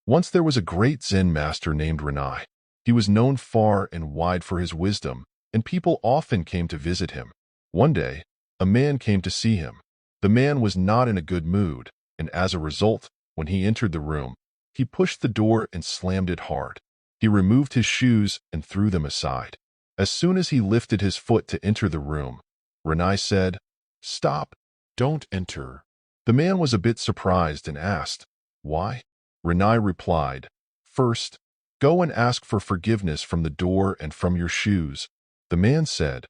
Once there was a great Zen master named Renai. He was known far and wide for his wisdom, and people often came to visit him. One day, a man came to see him. The man was not in a good mood, and as a result, when he entered the room, he pushed the door and slammed it hard. He removed his shoes and threw them aside. As soon as he lifted his foot to enter the room, Renai said, "Stop, don't enter." The man was a bit surprised and asked, "Why?" Renai replied, "First, go and ask for forgiveness from the door and from your shoes." The man said,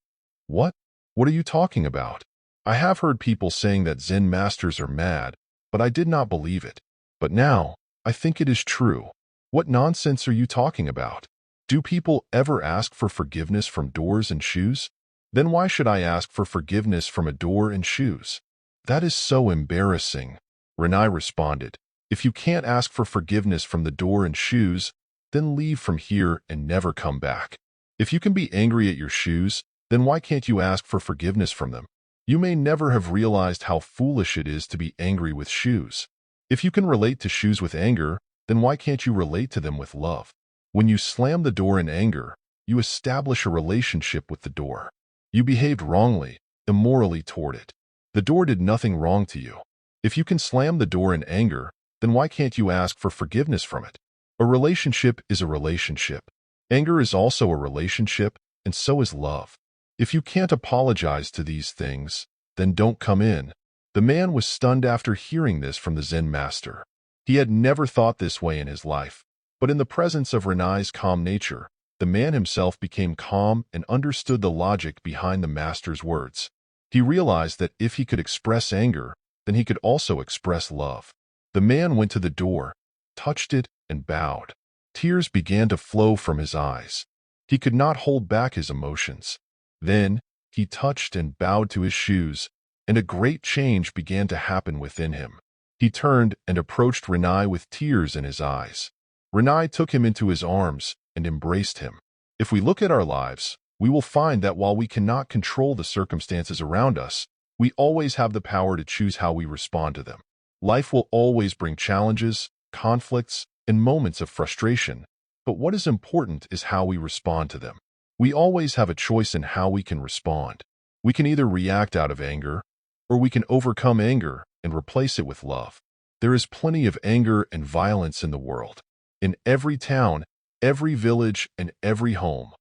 "What? What are you talking about? I have heard people saying that Zen masters are mad, but I did not believe it. But now, I think it is true. What nonsense are you talking about? Do people ever ask for forgiveness from doors and shoes? Then why should I ask for forgiveness from a door and shoes? That is so embarrassing." Renai responded, "If you can't ask for forgiveness from the door and shoes, then leave from here and never come back. If you can be angry at your shoes, then why can't you ask for forgiveness from them? You may never have realized how foolish it is to be angry with shoes. If you can relate to shoes with anger, then why can't you relate to them with love? When you slam the door in anger, you establish a relationship with the door. You behaved wrongly, immorally toward it. The door did nothing wrong to you. If you can slam the door in anger, then why can't you ask for forgiveness from it? A relationship is a relationship. Anger is also a relationship, and so is love. If you can't apologize to these things, then don't come in." The man was stunned after hearing this from the Zen master. He had never thought this way in his life, but in the presence of Renai's calm nature, the man himself became calm and understood the logic behind the master's words. He realized that if he could express anger, then he could also express love. The man went to the door, touched it, and bowed. Tears began to flow from his eyes. He could not hold back his emotions. Then, he touched and bowed to his shoes, and a great change began to happen within him. He turned and approached Renai with tears in his eyes. Renai took him into his arms and embraced him. If we look at our lives, we will find that while we cannot control the circumstances around us, we always have the power to choose how we respond to them. Life will always bring challenges, conflicts, and moments of frustration, but what is important is how we respond to them. We always have a choice in how we can respond. We can either react out of anger, or we can overcome anger and replace it with love. There is plenty of anger and violence in the world. In every town, every village, and every home,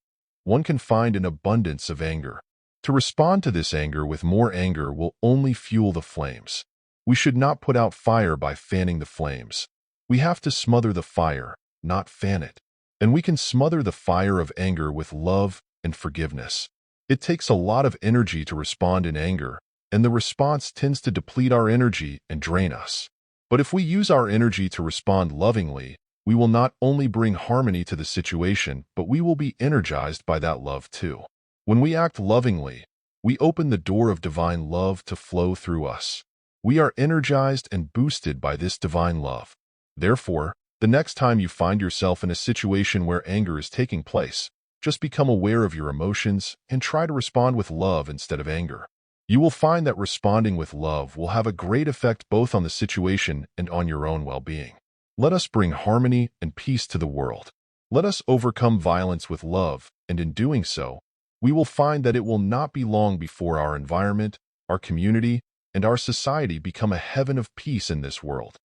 one can find an abundance of anger. To respond to this anger with more anger will only fuel the flames. We should not put out fire by fanning the flames. We have to smother the fire, not fan it. And we can smother the fire of anger with love and forgiveness. It takes a lot of energy to respond in anger, and the response tends to deplete our energy and drain us. But if we use our energy to respond lovingly, we will not only bring harmony to the situation, but we will be energized by that love too. When we act lovingly, we open the door of divine love to flow through us. We are energized and boosted by this divine love. Therefore, the next time you find yourself in a situation where anger is taking place, just become aware of your emotions and try to respond with love instead of anger. You will find that responding with love will have a great effect both on the situation and on your own well-being. Let us bring harmony and peace to the world. Let us overcome violence with love, and in doing so, we will find that it will not be long before our environment, our community, and our society become a heaven of peace in this world.